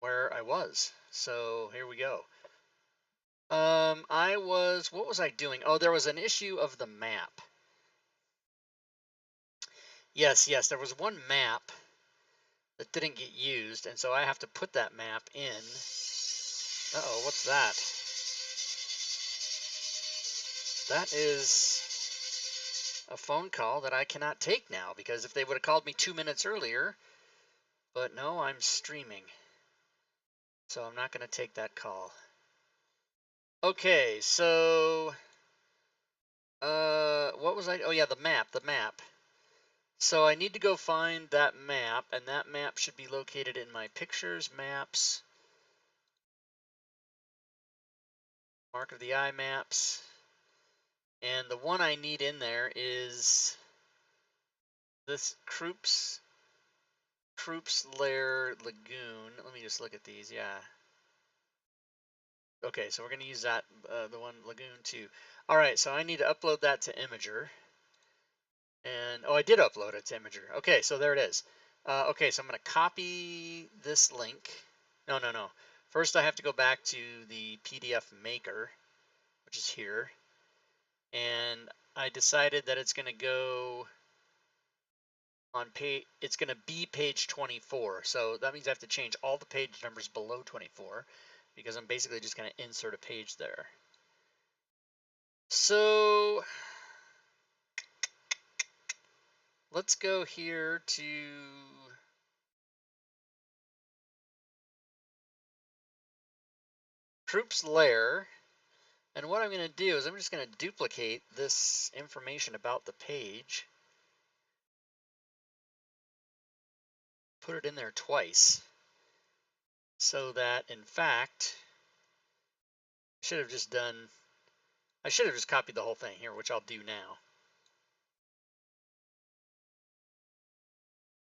where I was. So here we go. What was I doing? Oh, there was an issue of the map. Yes, there was one map that didn't get used, and so I have to put that map in. Uh-oh, what's that? That is a phone call that I cannot take now, because if they would have called me 2 minutes earlier, but no, I'm streaming. So I'm not going to take that call. Okay, so what was I? Oh yeah, the map. So I need to go find that map, and that map should be located in my pictures, maps, mark of the eye maps, and the one I need in there is this Krupp's Lair Lagoon. Let me just look at these. Yeah. Okay, so we're going to use that, the one Lagoon 2. All right, so I need to upload that to Imager. And, oh, I did upload it to Imager. Okay, so there it is. Okay, so I'm going to copy this link. No. First, I have to go back to the PDF maker, which is here. And I decided that it's going to go on page, it's going to be page 24. So that means I have to change all the page numbers below 24, because I'm basically just going to insert a page there. So let's go here to Krupp's Lair. And what I'm going to do is I'm just going to duplicate this information about the page, put it in there twice, so that in fact, I should have just copied the whole thing here, which I'll do now.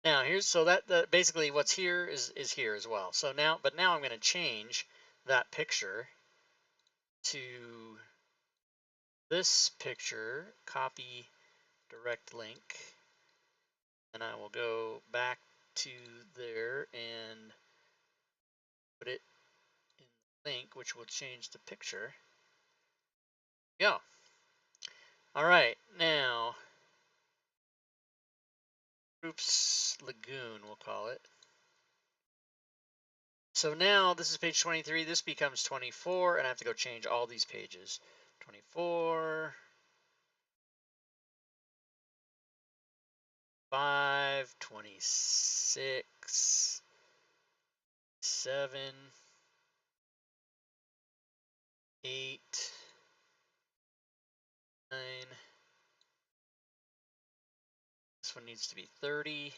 Now here's, so that basically what's here is here as well. So now, but now I'm going to change that picture to this picture, copy direct link, and I will go back to there and put it in the link, which will change the picture. Yeah. All right, now Krupp's Lagoon, we'll call it. So now this is page 23. This becomes 24, and I have to go change all these pages. 24, 5, 26, 7, 8, 9. This one needs to be 30.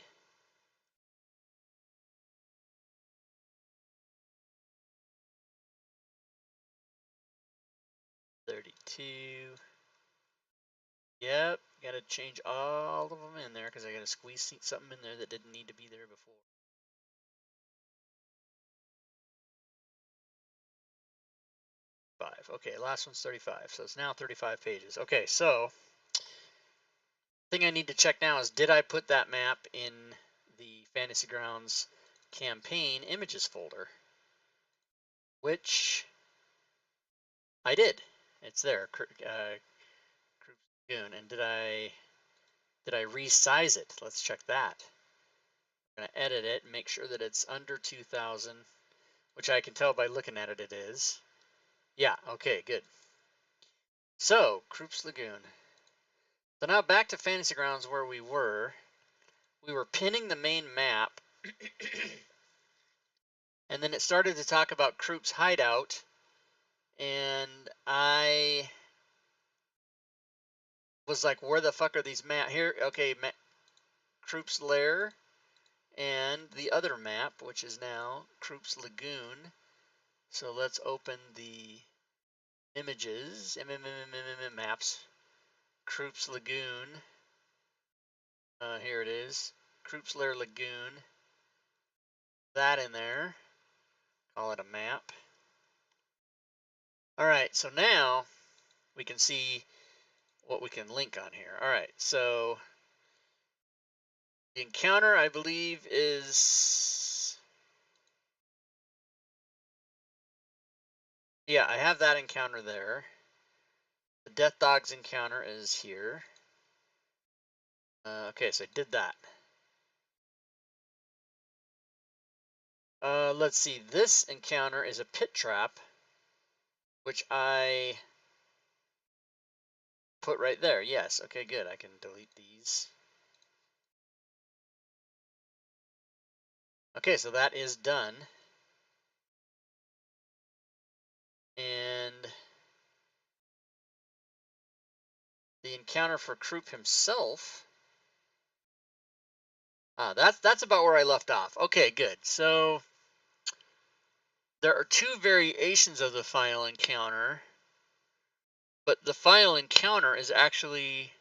32. Yep, gotta change all of them in there because I gotta squeeze something in there that didn't need to be there before. Okay, last one's 35, so it's now 35 pages. Okay, so thing I need to check now is, did I put that map in the Fantasy Grounds campaign images folder? Which I did. It's there, Krupp's Lagoon. And did I resize it? Let's check that. I'm gonna edit it and make sure that it's under 2,000, which I can tell by looking at it, it is. Yeah, okay, good. So, Krupp's Lagoon. So now back to Fantasy Grounds where we were. We were pinning the main map, and then it started to talk about Krupp's hideout, and I was like, where the fuck are these maps? Here, okay, Krupp's Lair, and the other map, which is now Krupp's Lagoon. So let's open the images, maps, Krupp's Lagoon. Here it is, Krupp's Lair Lagoon. That in there. Call it a map. All right, so now we can see what we can link on here. All right, so the encounter, I believe, is Yeah, I have that encounter there. The Death Dogs encounter is here. Okay, so I did that. Let's see. This encounter is a pit trap, which I put right there. Yes. Okay, good. I can delete these. Okay, so that is done. And the encounter for Krupp himself. That's about where I left off. Okay, good. So there are two variations of the final encounter, but the final encounter is actually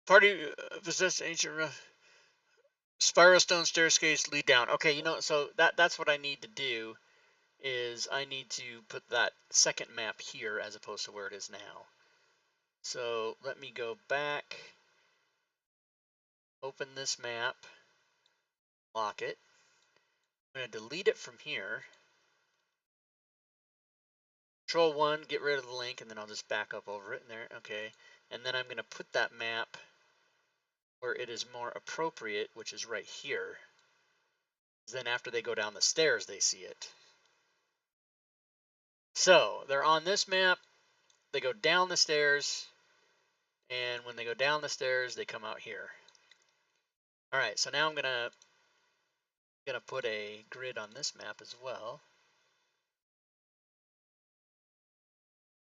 party possessed ancient spiral stone staircase lead down. Okay, you know, so that's what I need to do is I need to put that second map here as opposed to where it is now. So let me go back, open this map, lock it. I'm going to delete it from here. Control 1, get rid of the link, and then I'll just back up over it in there. Okay. And then I'm going to put that map where it is more appropriate, which is right here. Then after they go down the stairs, they see it. So they're on this map. They go down the stairs. And when they go down the stairs, they come out here. All right, so now I'm gonna put a grid on this map as well.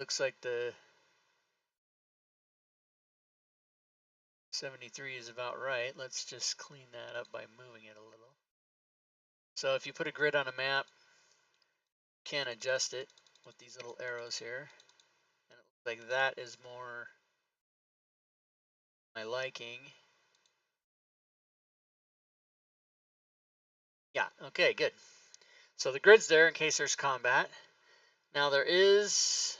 Looks like the 73 is about right. Let's just clean that up by moving it a little. So if you put a grid on a map, you can adjust it with these little arrows here. And it looks like that is more my liking. Yeah, okay, good. So the grid's there in case there's combat. Now there is...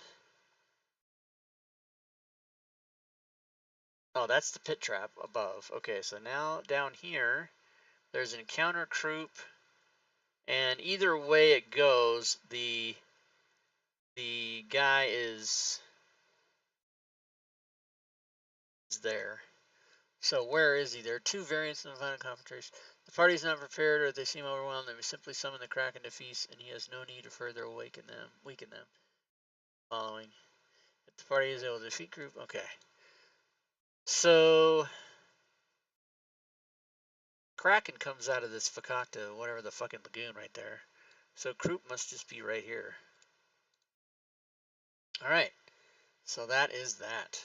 Oh, that's the pit trap above. Okay, so now down here, there's an encounter Krupp, and either way it goes, the guy is there. So where is he? There are two variants in the final confrontation. The party is not prepared, or they seem overwhelmed. They simply summon the Kraken to feast, and he has no need to further weaken them. Following, if the party is able to defeat Krupp, okay. So Kraken comes out of this Fakakta, whatever the fucking lagoon right there. So Krupp must just be right here. All right. So that is that.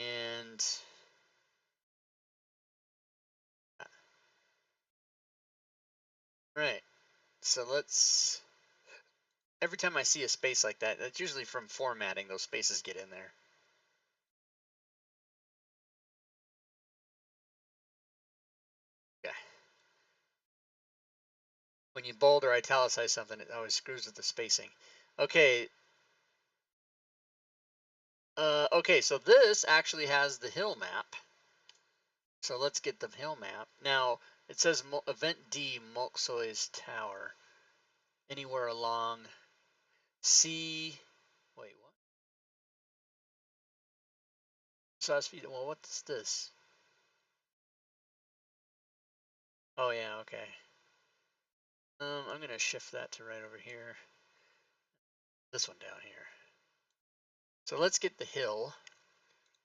And right. So let's, every time I see a space like that, that's usually from formatting, those spaces get in there. Okay. When you bold or italicize something, it always screws with the spacing. Okay. Okay, so this actually has the hill map. So let's get the hill map. Now, it says Event D, Molksoy's Tower. Anywhere along C... Wait, what? Sauce feed. Well, what's this? Oh, yeah, okay. I'm going to shift that to right over here. This one down here. So let's get the hill.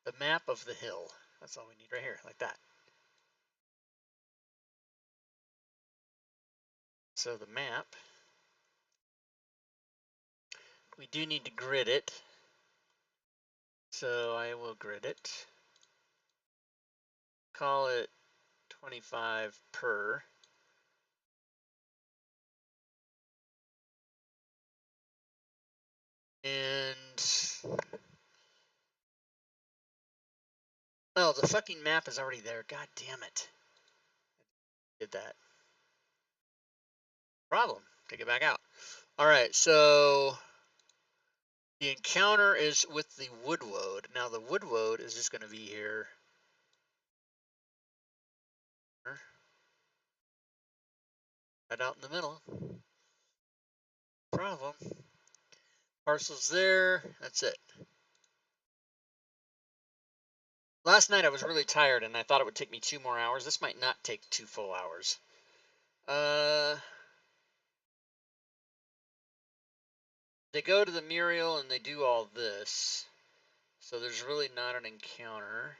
The map of the hill. That's all we need right here, like that. So the map. We do need to grid it. So I will grid it. Call it 25 per. And oh, the fucking map is already there. God damn it. Did that. Problem. Take it back out. All right, so the encounter is with the Woodwoad. Now the Woodwoad is just going to be here. Right out in the middle. Problem. Parcel's there. That's it. Last night I was really tired and I thought it would take me 2 more hours. This might not take 2 full hours. They go to the Muriel and they do all this. So there's really not an encounter.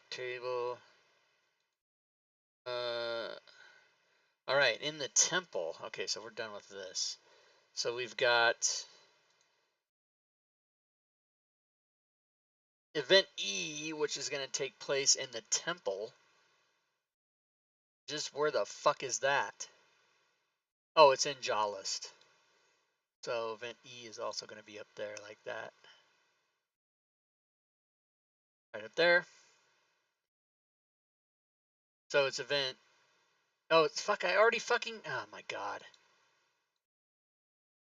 Table. Alright, in the temple. Okay, so we're done with this. So we've got Event E, which is going to take place in the temple. Just where the fuck is that? Oh, it's in Jawlist. So Event E is also going to be up there like that. Right up there. So it's event. Oh, it's fuck. I already fucking. Oh my god.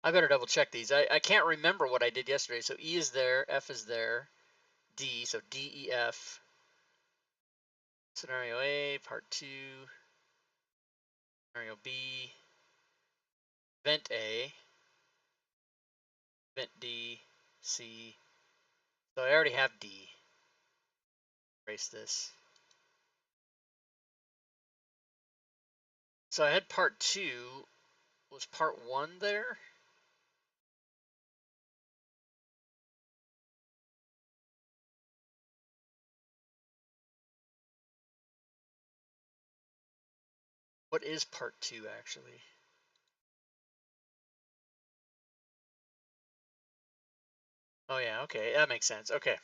I better double check these. I can't remember what I did yesterday. So E is there. F is there. D. So D, E, F. Scenario A, part 2. Scenario B. Event A. Event D. C. So I already have D. Erase this. So I had part 2. Was part 1 there? What is part 2 actually? Oh yeah, okay, that makes sense. Okay.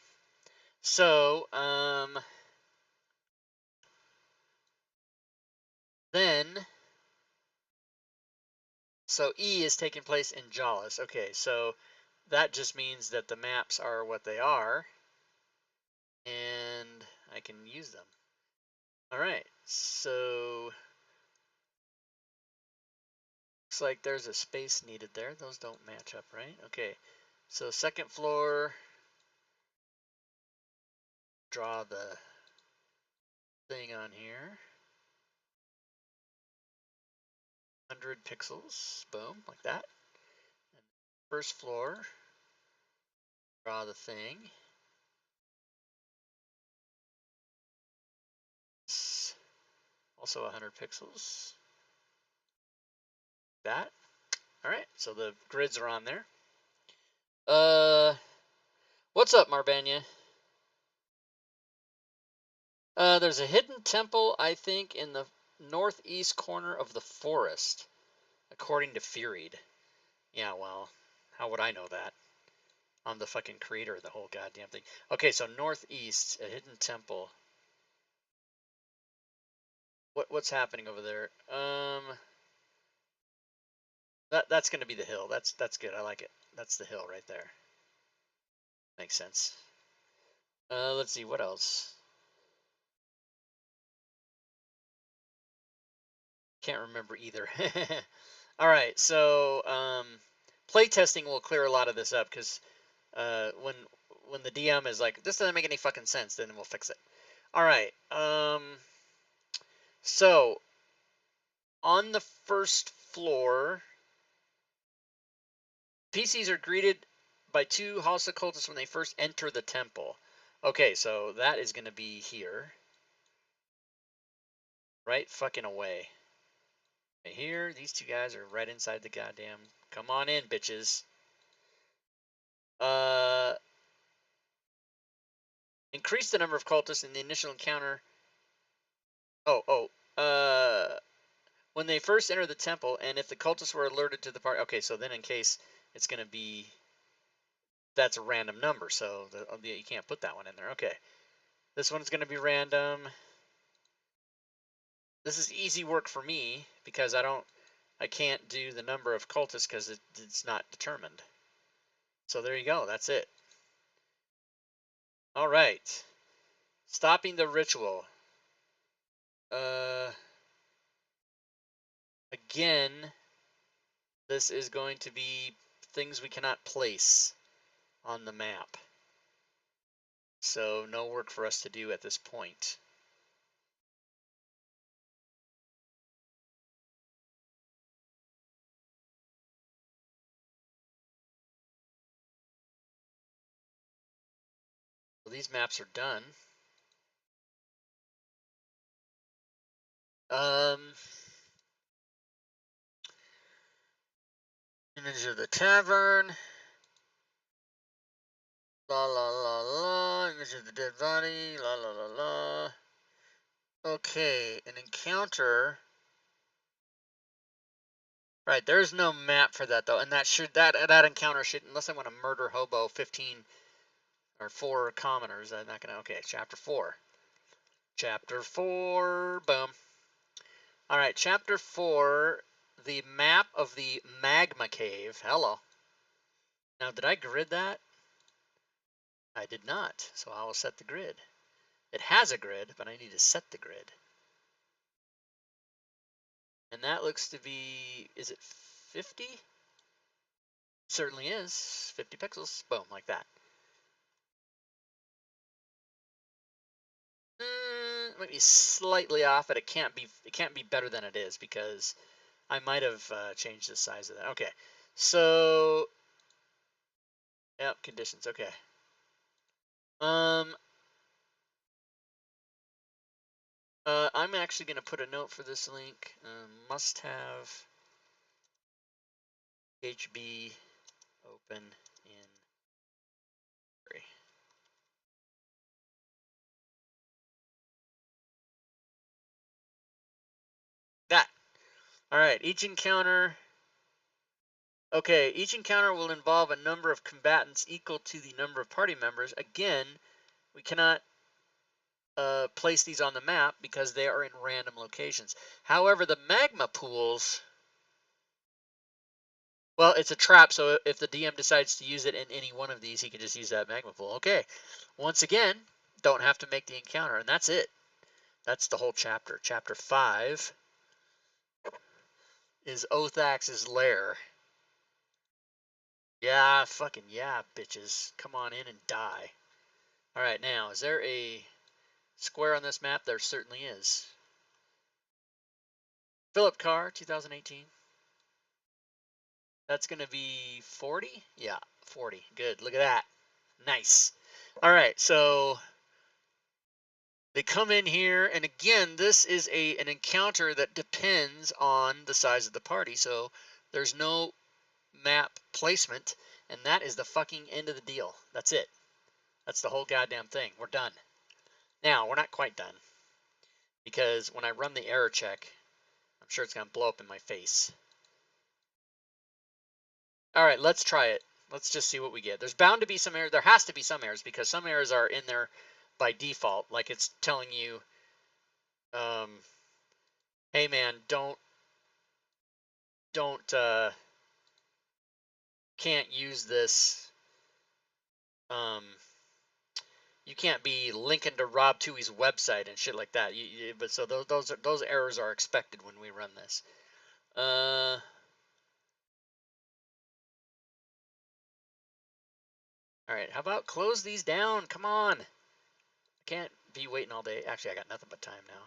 So, then, so E is taking place in Jawlist. Okay, so that just means that the maps are what they are, and I can use them. All right, so looks like there's a space needed there. Those don't match up, right? Okay, so second floor, draw the thing on here. 100 pixels, boom, like that. And first floor, draw the thing. It's also 100 pixels. That. All right, so the grids are on there. What's up, Marbanya? There's a hidden temple, I think, in the northeast corner of the forest, according to Furied. Yeah, well, how would I know that? I'm the fucking creator of the whole goddamn thing. Okay, so northeast, a hidden temple. What's happening over there? That's gonna be the hill. That's good. I like it. That's the hill right there. Makes sense. Let's see what else. Can't remember either. All right, so playtesting will clear a lot of this up because when the DM is like, this doesn't make any fucking sense, then we'll fix it. All right. So on the first floor, PCs are greeted by 2 House occultists when they first enter the temple. Okay, so that is going to be here. Right fucking away. Right here, these 2 guys are right inside the goddamn. Come on in, bitches. Increase the number of cultists in the initial encounter. When they first enter the temple, and if the cultists were alerted to the party. Okay, so then in case it's going to be. That's a random number, so you can't put that one in there. Okay. This one's going to be random. This is easy work for me because I can't do the number of cultists because it's not determined. So there you go. That's it. All right. Stopping the ritual. Again, this is going to be things we cannot place on the map. So no work for us to do at this point. these maps are done. Image of the tavern. La la la la. Image of the dead body. La la la la. Okay, an encounter. Right, there's no map for that though, and that encounter should, unless I want to murder hobo 15 or 4 commoners, I'm not gonna. Okay, chapter 4. Chapter 4. Boom. All right, chapter 4. The map of the Magma cave. Hello. Now, did I grid that? I did not, so I will set the grid. It has a grid, but I need to set the grid. And that looks to be, is it 50? Certainly is. 50 pixels. Boom, like that. Might be slightly off, but it can't be better than it is because I might have changed the size of that. Okay, so yep, conditions. Okay. I'm actually going to put a note for this link. Must have HB open in memory. That. All right. Each encounter. Okay. Each encounter will involve a number of combatants equal to the number of party members. Again, we cannot place these on the map because they are in random locations. However, the magma pools. Well, it's a trap, so if the DM decides to use it in any one of these, he can just use that magma pool. Okay. Once again, don't have to make the encounter, and that's it. That's the whole chapter. Chapter 5 is Othax's lair. Yeah, fucking yeah, bitches. Come on in and die. Alright, now, is there a square on this map? There certainly is. Philip Carr, 2018. That's going to be 40? Yeah, 40. Good. Look at that. Nice. Alright, so they come in here, and again, this is an encounter that depends on the size of the party, so there's no map placement, and that is the fucking end of the deal. That's it. That's the whole goddamn thing. We're done. Now, we're not quite done, because when I run the error check, I'm sure it's going to blow up in my face. All right, let's try it. Let's just see what we get. There's bound to be some errors. There has to be some errors, because some errors are in there by default, like it's telling you, hey man, can't use this, you can't be linking to Rob Tui's website and shit like that. But so those errors are expected when we run this. All right, how about close these down? Come on. I can't be waiting all day. Actually, I got nothing but time now.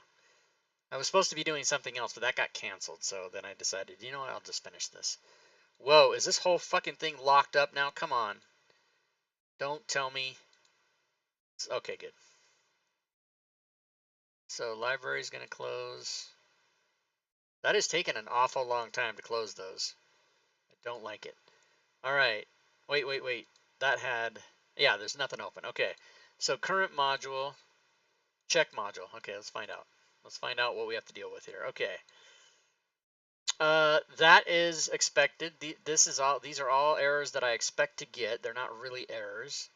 I was supposed to be doing something else, but that got canceled. So then I decided, you know what? I'll just finish this. Whoa, is this whole fucking thing locked up now? Come on. Don't tell me. Okay, good. So library's going to close. That has taken an awful long time to close those. I don't like it. All right. Wait. That had, yeah, there's nothing open. Okay. So current module, check module. Okay, let's find out. Let's find out what we have to deal with here. Okay. That is expected. These are all errors that I expect to get. They're not really errors.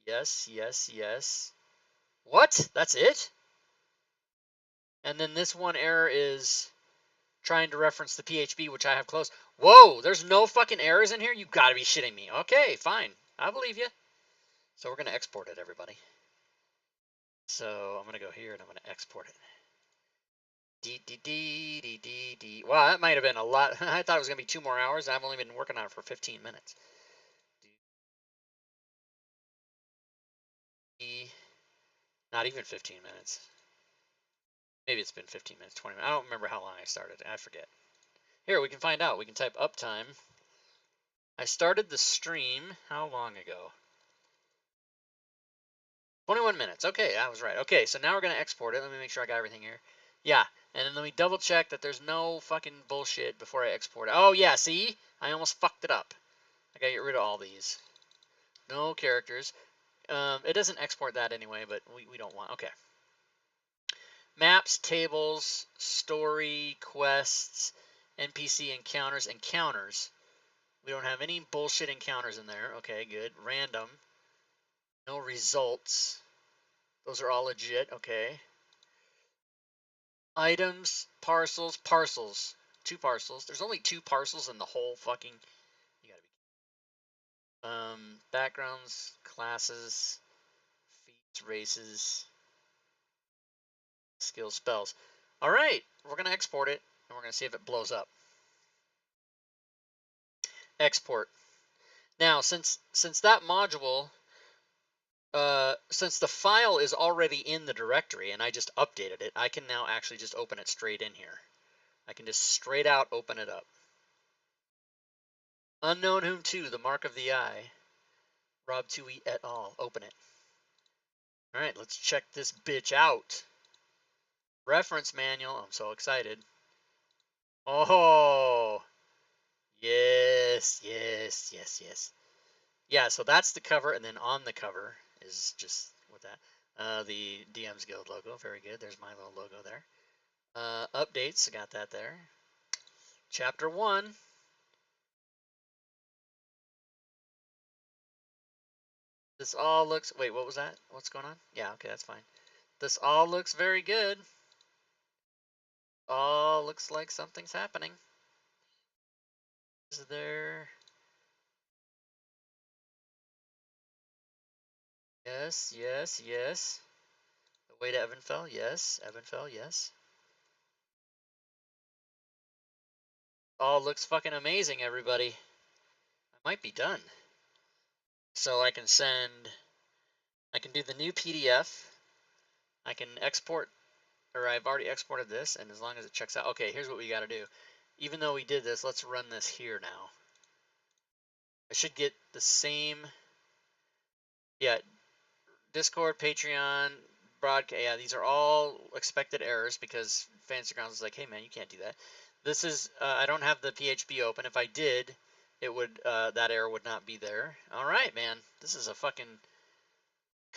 Yes. What? That's it? And then this one error is trying to reference the PHP, which I have closed. Whoa, there's no fucking errors in here? You gotta be shitting me. Okay, fine. I believe you. So we're gonna export it, everybody. So I'm gonna go here and I'm gonna export it. D. Wow, that might have been a lot. I thought it was gonna be 2 more hours. I've only been working on it for 15 minutes. Not even 15 minutes. Maybe it's been 15 minutes, 20 minutes. I don't remember how long I started. I forget. Here, we can find out. We can type uptime. I started the stream how long ago? 21 minutes. Okay, I was right. Okay, so now we're going to export it. Let me make sure I got everything here. Yeah, and then let me double check that there's no fucking bullshit before I export it. Oh, yeah, see? I almost fucked it up. I got to get rid of all these. No characters. It doesn't export that anyway, but we don't want... Okay. Maps, tables, story, quests, NPC encounters, encounters. We don't have any bullshit encounters in there. Okay, good. Random. No results. Those are all legit. Okay. Items, parcels, parcels. 2 parcels. There's only 2 parcels in the whole fucking... You gotta be... backgrounds, classes, feats, races, skills, spells. Alright, we're gonna export it, and we're gonna see if it blows up. Export. Now, since that module... since the file is already in the directory and I just updated it, I can now actually just open it straight in here. I can just straight out open it up. Unknown Whom 2, The Mark of the Eye. Rob Tui et al. Open it. Alright, let's check this bitch out. Reference manual. I'm so excited. Oh! Yes, yes, yes, yes. Yeah, so that's the cover, and then on the cover is just with that. The DM's Guild logo. Very good. There's my little logo there. Updates. I got that there. Chapter 1. This all looks... Wait, what was that? What's going on? Yeah, okay, that's fine. This all looks very good. All looks like something's happening. Is there... Yes, yes, yes. The way to Evanfell, yes. Evanfell, yes. All looks fucking amazing, everybody. I might be done. So I can do the new PDF. I can export, or I've already exported this, and as long as it checks out. Okay, here's what we gotta do. Even though we did this, let's run this here now. I should get the same, yeah, Discord, Patreon, broadcast. Yeah, these are all expected errors because Fantasy Grounds is like, hey man, you can't do that. This is, I don't have the PHP open. If I did, it would, that error would not be there. All right, man, this is a fucking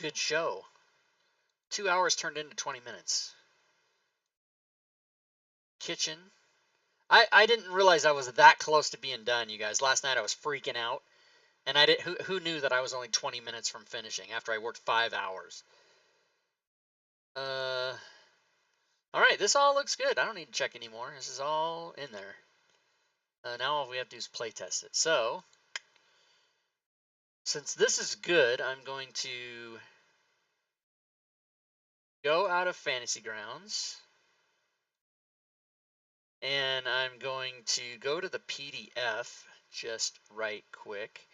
good show. 2 hours turned into 20 minutes. Kitchen. I didn't realize I was that close to being done, you guys. Last night I was freaking out, and I did. Who knew that I was only 20 minutes from finishing after I worked 5 hours? All right, this all looks good. I don't need to check anymore. This is all in there. Now all we have to do is play test it. So, since this is good, I'm going to go out of Fantasy Grounds, and I'm going to go to the PDF just right quick,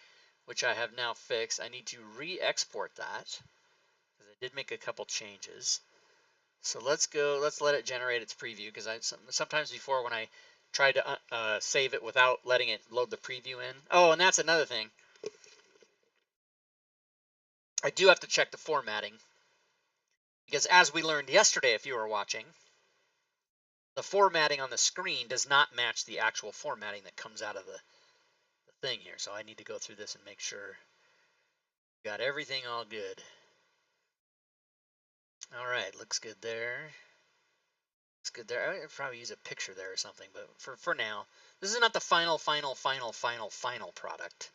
which I have now fixed. I need to re-export that because I did make a couple changes. So let's let it generate its preview, because sometimes before when I tried to save it without letting it load the preview in. Oh, and that's another thing. I do have to check the formatting, because as we learned yesterday, if you were watching, the formatting on the screen does not match the actual formatting that comes out of the thing here. So I need to go through this and make sure we got everything all good. All right, looks good there. Looks good there. I would probably use a picture there or something, but for now, this is not the final product.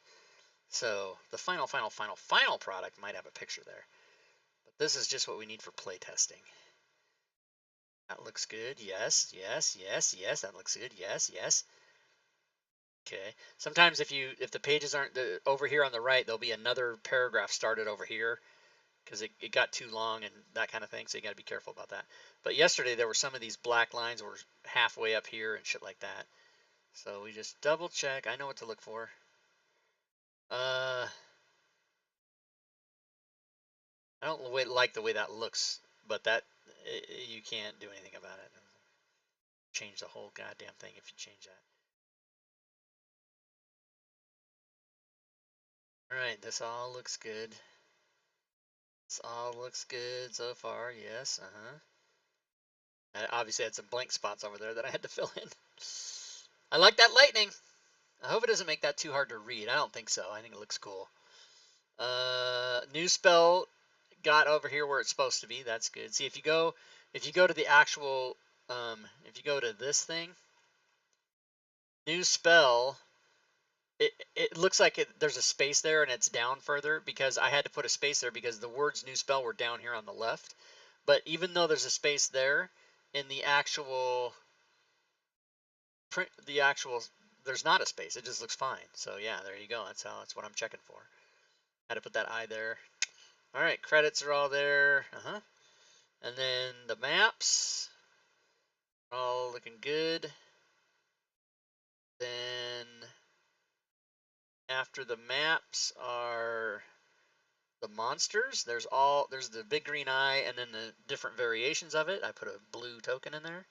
So the final product might have a picture there. But this is just what we need for playtesting. That looks good. Yes, yes, yes, yes. That looks good. Yes, yes. Okay. Sometimes if the pages aren't over here on the right, there'll be another paragraph started over here because it got too long and that kind of thing. So you got to be careful about that. But yesterday there were some of these black lines were halfway up here and shit like that. So we just double check. I know what to look for. I don't like the way that looks, but you can't do anything about it. Change the whole goddamn thing if you change that. All right, this all looks good. This all looks good so far. Yes. I obviously had some blank spots over there that I had to fill in. I like that lightning. I hope it doesn't make that too hard to read. I don't think so. I think it looks cool. New spell got over here where it's supposed to be. That's good. See, if you go to the actual, if you go to this thing, new spell, it looks like there's a space there and it's down further because I had to put a space there because the words new spell were down here on the left. But even though there's a space there, in the actual print, there's not a space. It just looks fine. So yeah, there you go. That's what I'm checking for. Had to put that I there. All right, credits are all there. And then the maps are all looking good. Then after the maps are the monsters. There's the big green eye and then the different variations of it. I put a blue token in there.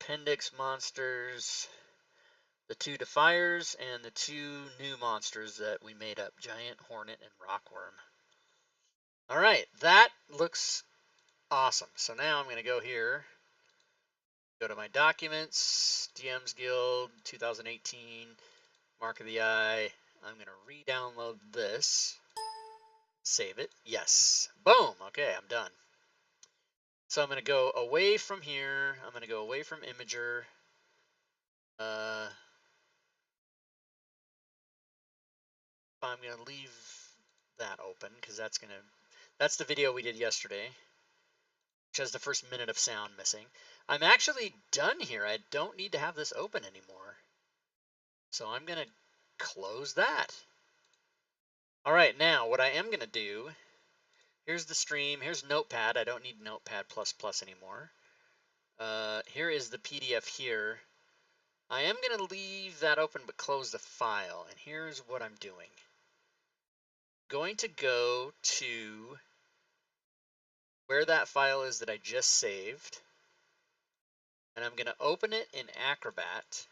Appendix monsters, the 2 defiers, and the 2 new monsters that we made up, Giant Hornet and Rockworm. All right, that looks awesome. So now I'm going to go here, go to my documents, DM's Guild 2018, Mark of the Eye. I'm going to re-download this, save it. Yes. Boom. Okay, I'm done. So I'm going to go away from here. I'm going to go away from Imager. I'm going to leave that open because that's the video we did yesterday, which has the first minute of sound missing. I'm actually done here. I don't need to have this open anymore. So I'm going to close that. All right, now what I am going to do, here's the stream. Here's Notepad. I don't need Notepad++ anymore. Here is the PDF here. I am going to leave that open but close the file. And here's what I'm doing. Going to go to where that file is that I just saved. And I'm going to open it in Acrobat.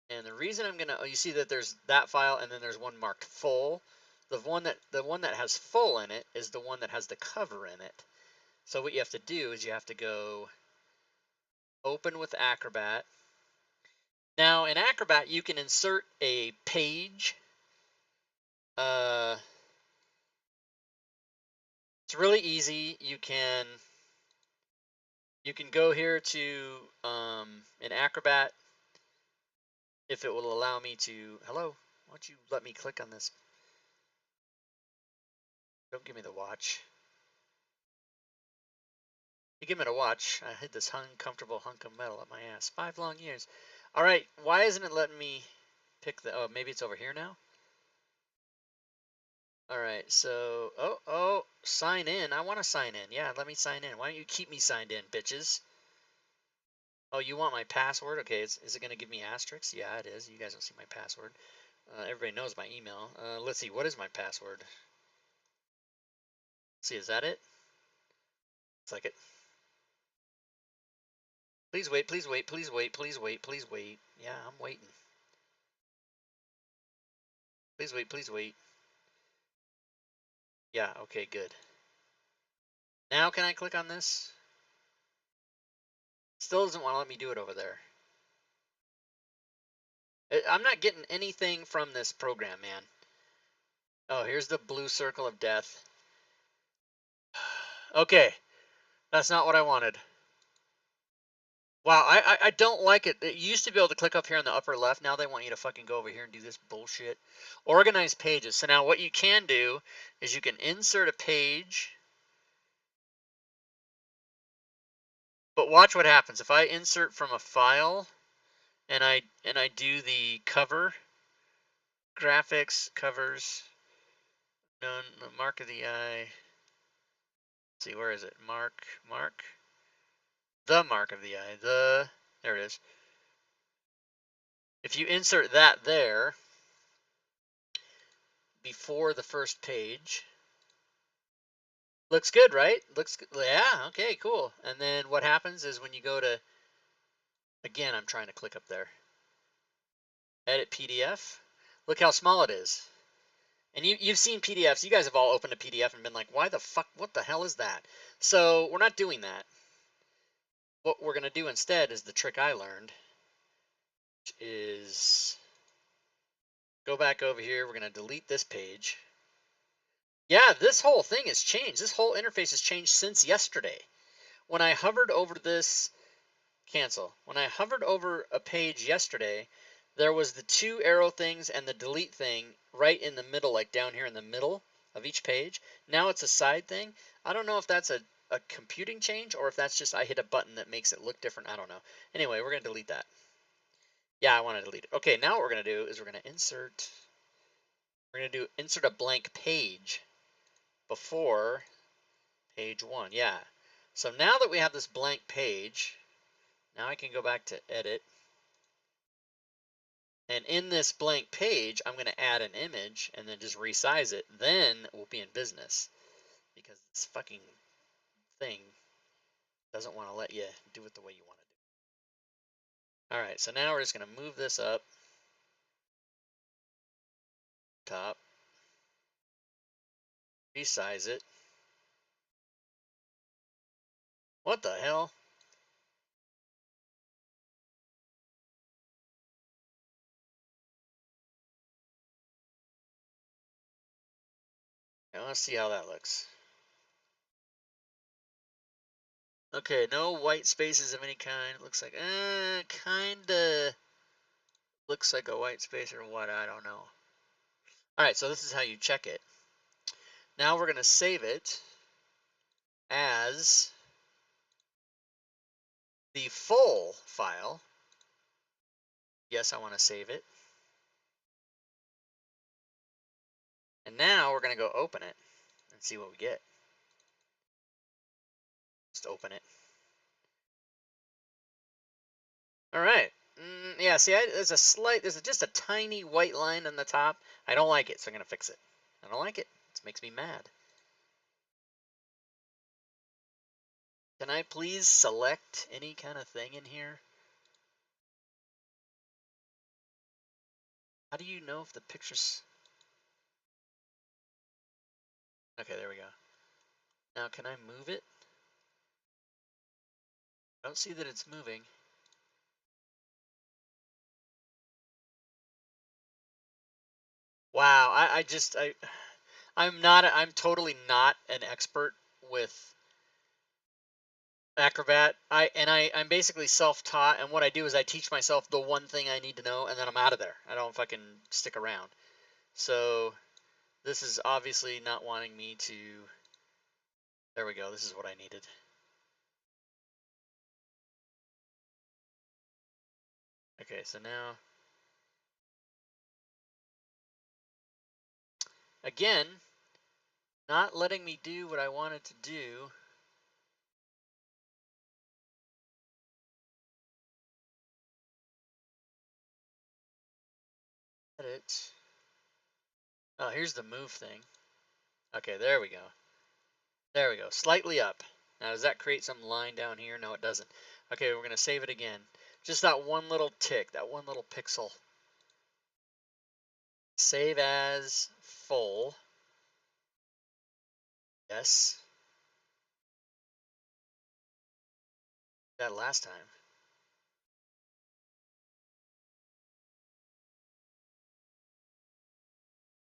And the reason I'm going to, you see that there's that file and then there's one marked full. The one that has full in it is the one that has the cover in it. So what you have to do is you have to go open with Acrobat. Now in Acrobat you can insert a page. It's really easy. You can go here to in Acrobat if it will allow me to. Hello, why don't you let me click on this? Don't give me the watch. You give me the watch. I hid this uncomfortable hunk of metal up my ass. 5 long years. All right, why isn't it letting me pick the? Oh, maybe it's over here now. All right, so oh, sign in. I want to sign in. Yeah, let me sign in. Why don't you keep me signed in, bitches? Oh, you want my password? Okay, is it going to give me asterisks? Yeah, it is. You guys don't see my password. Everybody knows my email. Let's see, what is my password? Let's see, is that it? Looks like it. Please wait, please wait, please wait, please wait, please wait. Yeah, I'm waiting. Please wait, please wait. Yeah, okay, good. Now can I click on this? Still doesn't want to let me do it over there. I'm not getting anything from this program, man. Oh, here's the blue circle of death. Okay, that's not what I wanted. Wow, I don't like it. You used to be able to click up here in the upper left. Now they want you to fucking go over here and do this bullshit. Organize pages. So now what you can do is you can insert a page. But watch what happens. If I insert from a file and I do the cover, graphics, covers, none, the mark of the eye. Let's see, where is it? The mark of the eye. There it is. If you insert that there before the first page, looks good, right? Looks good. Yeah, okay, cool. And then what happens is when you go to, again, I'm trying to click up there. Edit PDF. Look how small it is. And you've seen PDFs. You guys have all opened a PDF and been like, why the fuck, what the hell is that? So we're not doing that. What we're going to do instead is the trick I learned, which is go back over here. We're going to delete this page. Yeah, this whole thing has changed. This whole interface has changed since yesterday. When I hovered over this, cancel. When I hovered over a page yesterday, there was the 2 arrow things and the delete thing right in the middle, like down here in the middle of each page. Now it's a side thing. I don't know if that's a computing change or if that's just I hit a button that makes it look different. I don't know. Anyway, we're going to delete that. Yeah, I want to delete it. Okay, now what we're going to do is we're going to insert. We're going to do insert a blank page before page 1. Yeah. So now that we have this blank page, now I can go back to edit. And in this blank page, I'm going to add an image and then just resize it. Then we'll be in business because this fucking thing doesn't want to let you do it the way you want to do it. All right, so now we're just going to move this up top, resize it. What the hell? I want to see how that looks. Okay, no white spaces of any kind. It looks like, kinda looks like a white space or what, I don't know. All right, so this is how you check it. Now we're going to save it as the full file. Yes, I want to save it. And now we're going to go open it and see what we get. Just open it. All right. Yeah, see, there's just a tiny white line on the top. I don't like it, so I'm going to fix it. I don't like it. It makes me mad. Can I please select any kind of thing in here? How do you know if the picture's... Okay, there we go. Now, can I move it? I don't see that it's moving. Wow, I'm totally not an expert with Acrobat. I'm basically self-taught, and what I do is I teach myself the one thing I need to know, and then I'm out of there. I don't fucking stick around. So this is obviously not wanting me to... There we go. This is what I needed. Okay, so now... Again, not letting me do what I wanted to do. Edit. Oh, here's the move thing. Okay, there we go. There we go. Slightly up. Now, does that create some line down here? No, it doesn't. Okay, we're going to save it again. Just that one little tick, that one little pixel. Save as full. Yes. That last time.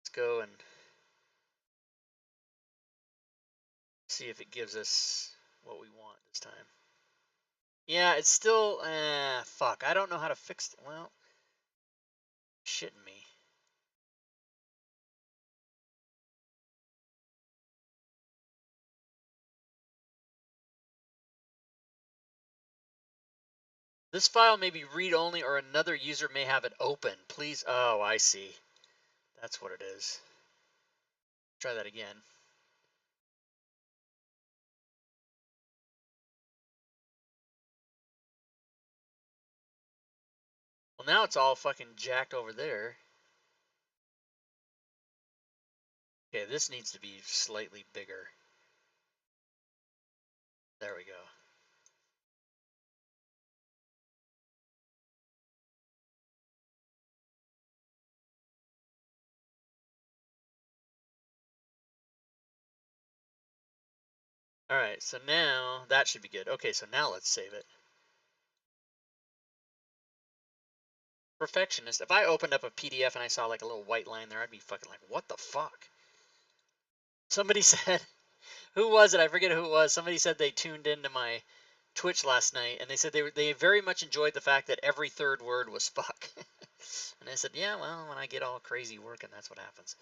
Let's go and see if it gives us what we want this time. Yeah, it's still, fuck. I don't know how to fix it. Well, shitting me. This file may be read-only or another user may have it open. Please, oh, I see. That's what it is. Try that again. Well, now it's all fucking jacked over there. Okay, this needs to be slightly bigger. There we go. All right, so now that should be good. Okay, so now let's save it. Perfectionist. If I opened up a PDF and I saw like a little white line there, I'd be fucking like, what the fuck? Somebody said, who was it? I forget who it was. Somebody said they tuned into my Twitch last night and they said they very much enjoyed the fact that every third word was fuck. And I said, yeah, well, when I get all crazy working, that's what happens.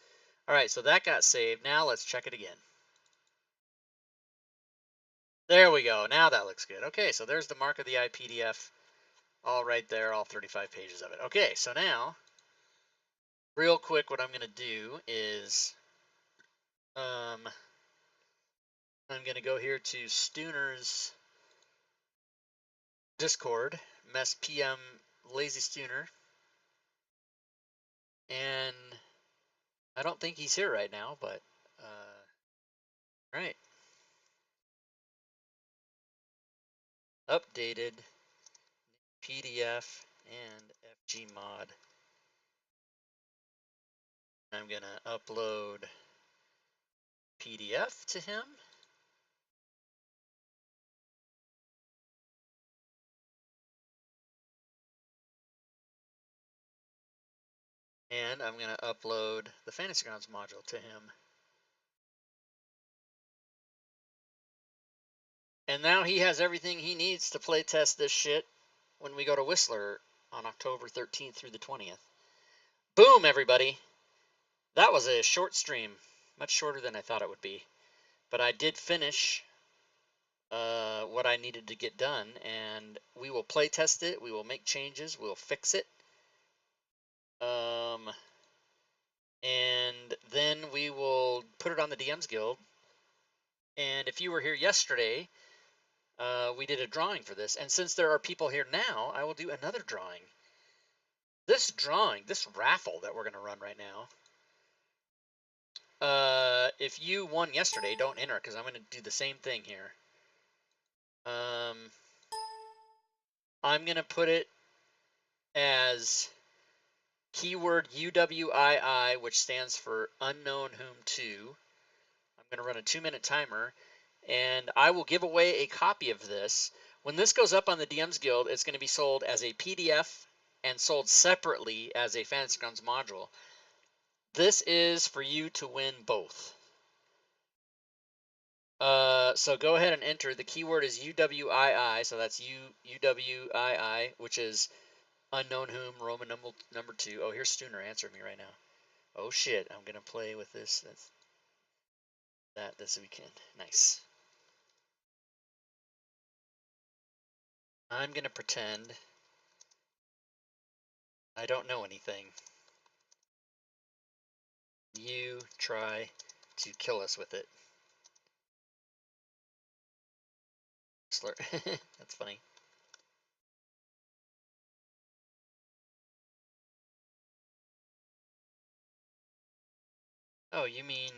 All right, so that got saved. Now let's check it again. There we go. Now that looks good. Okay, so there's the mark of the eye PDF. All right there, all 35 pages of it. Okay, so now, real quick, what I'm going to do is I'm going to go here to Stooner's Discord, mess PM Lazy Stooner, and I don't think he's here right now, but right. Updated PDF and FGMod. I'm going to upload PDF to him. And I'm going to upload the Fantasy Grounds module to him. And now he has everything he needs to play test this shit when we go to Whistler on October 13th through the 20th. Boom, everybody. That was a short stream. Much shorter than I thought it would be. But I did finish what I needed to get done, and we will play test it. We will make changes. We'll fix it. And then we will put it on the DMs Guild. And if you were here yesterday, we did a drawing for this. And since there are people here now, I will do another drawing. This drawing, this raffle that we're going to run right now, if you won yesterday, don't enter because I'm going to do the same thing here. I'm going to put it as keyword UWII, which stands for unknown whom to. I'm going to run a 2-minute timer, and I will give away a copy of this. When this goes up on the DMs Guild, it's going to be sold as a PDF and sold separately as a Fantasy Grounds module. This is for you to win both. So go ahead and enter. The keyword is UWII, so that's UWII, which is unknown whom, Roman number 2. Oh, here's Stooner answering me right now. Oh shit, I'm gonna play with this. This weekend. Nice. I'm gonna pretend I don't know anything. You try to kill us with it. Slur. That's funny. Oh, you mean...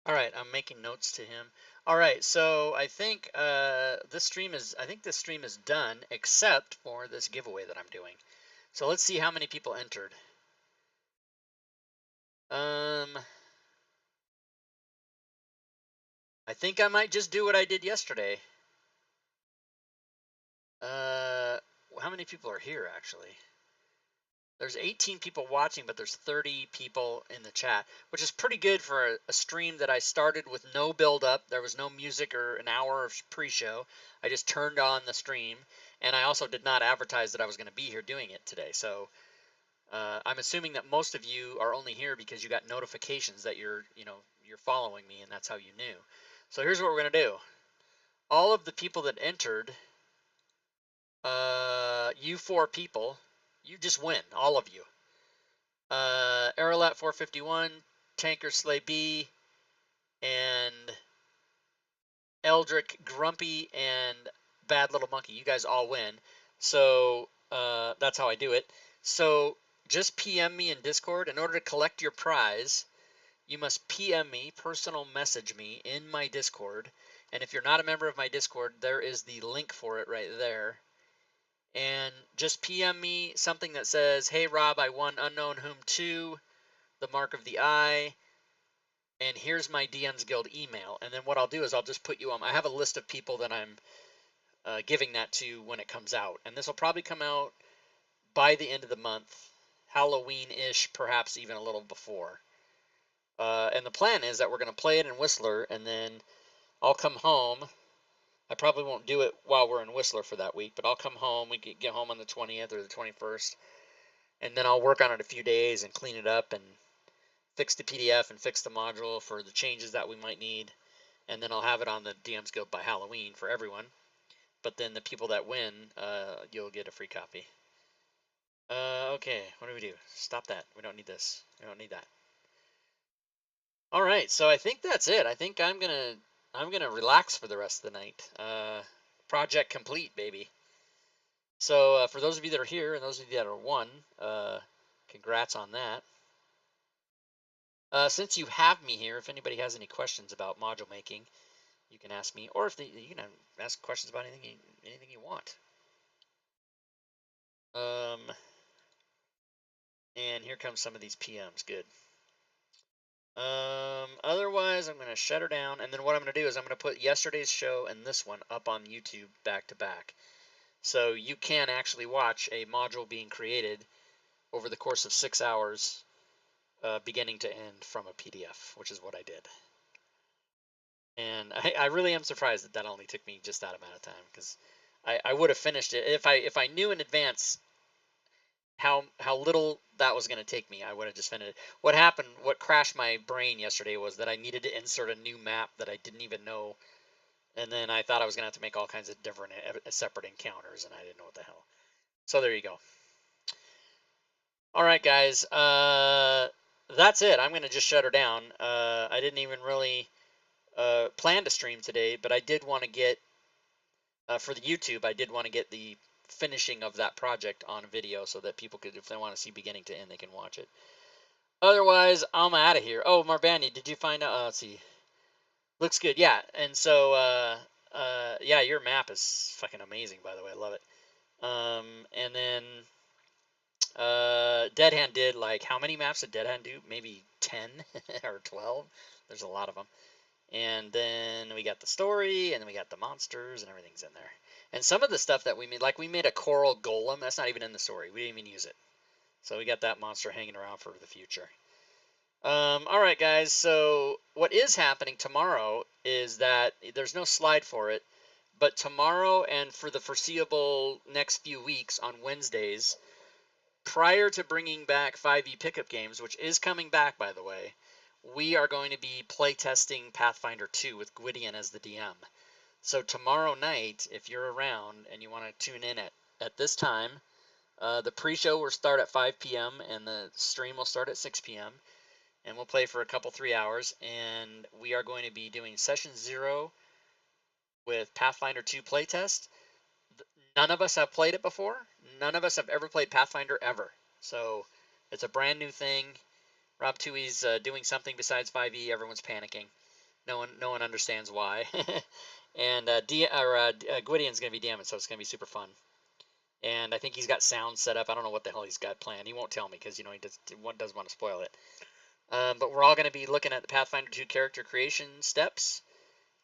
All right, I'm making notes to him. All right, so I think this stream is done except for this giveaway that I'm doing. So let's see how many people entered. I think I might just do what I did yesterday. How many people are here actually? There's 18 people watching, but there's 30 people in the chat, which is pretty good for a stream that I started with no build up. There was no music or an hour of pre-show. I just turned on the stream, and I also did not advertise that I was going to be here doing it today. So I'm assuming that most of you are only here because you got notifications that you're following me, and that's how you knew. So here's what we're going to do. All of the people that entered, you 4 people, you just win, all of you. Lat 451, Tanker Slay B, and Eldrick Grumpy and Bad Little Monkey. You guys all win. So that's how I do it. So just PM me in Discord. In order to collect your prize, you must PM me, personal message me in my Discord. And if you're not a member of my Discord, there is the link for it right there. And just PM me something that says, hey Rob, I won Unknown Whom 2, the Mark of the Eye, and here's my DM's Guild email. And then what I'll do is I'll just put you on. I have a list of people that I'm giving that to when it comes out. And this will probably come out by the end of the month, Halloween-ish, perhaps even a little before. And the plan is that we're going to play it in Whistler, and then I'll come home. I probably won't do it while we're in Whistler for that week, but I'll come home. We can get home on the 20th or the 21st, and then I'll work on it a few days and clean it up and fix the PDF and fix the module for the changes that we might need, and then I'll have it on the DM's Guild by Halloween for everyone. But then the people that win, you'll get a free copy. Okay, what do we do? Stop that. We don't need this. We don't need that. All right, so I think that's it. I think I'm gonna relax for the rest of the night. Project complete, baby. So for those of you that are here and those of you that are won, congrats on that. Since you have me here, if anybody has any questions about module making, you can ask me, or if you can ask questions about anything you want. And here comes some of these PMs. Good. Otherwise, I'm going to shut her down, and then what I'm going to do is I'm going to put yesterday's show and this one up on YouTube back to back. So you can actually watch a module being created over the course of 6 hours, beginning to end from a PDF, which is what I did. And I really am surprised that only took me just that amount of time, because I would have finished it if I knew in advance how little that was going to take me. I would have just finished it. What crashed my brain yesterday was that I needed to insert a new map that I didn't even know, and then I thought I was going to have to make all kinds of different separate encounters, and I didn't know what the hell. So there you go. All right, guys. That's it. I'm going to just shut her down. I didn't even really plan to stream today, but I did want to get, for the YouTube, I did want to get the finishing of that project on video so that people could, if they want to see beginning to end, they can watch it. Otherwise, I'm out of here. Oh, Marbani, did you find out? Let's see. Looks good. Yeah. And so, yeah, your map is fucking amazing, by the way. I love it. And then, Dead Hand did, like, how many maps did Dead Hand do? Maybe 10 or 12. There's a lot of them. And then we got the story, and then we got the monsters, and everything's in there. And some of the stuff that we made, like we made a coral golem, that's not even in the story. We didn't even use it. So we got that monster hanging around for the future. All right, guys. So what is happening tomorrow is that there's no slide for it, but tomorrow and for the foreseeable next few weeks on Wednesdays, prior to bringing back 5e pickup games, which is coming back, by the way, we are going to be playtesting Pathfinder 2 with Gwydion as the DM. So tomorrow night, if you're around and you want to tune in at this time, the pre-show will start at 5 p.m. and the stream will start at 6 p.m. And we'll play for a couple, 3 hours. And we are going to be doing Session 0 with Pathfinder 2 playtest. None of us have played it before. None of us have ever played Pathfinder ever. So it's a brand new thing. Rob Tui's doing something besides 5e. Everyone's panicking. No one understands why. And Gwydion's going to be DMing, so it's going to be super fun. And I think he's got sound set up. I don't know what the hell he's got planned. He won't tell me because, he doesn't want to spoil it. But we're all going to be looking at the Pathfinder 2 character creation steps.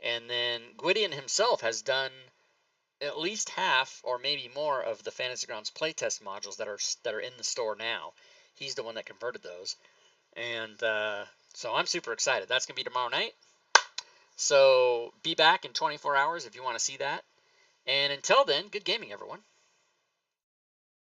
And then Gwydion himself has done at least half or maybe more of the Fantasy Grounds playtest modules that are in the store now. He's the one that converted those. And so I'm super excited. That's going to be tomorrow night. So be back in 24 hours if you want to see that. And until then, good gaming, everyone.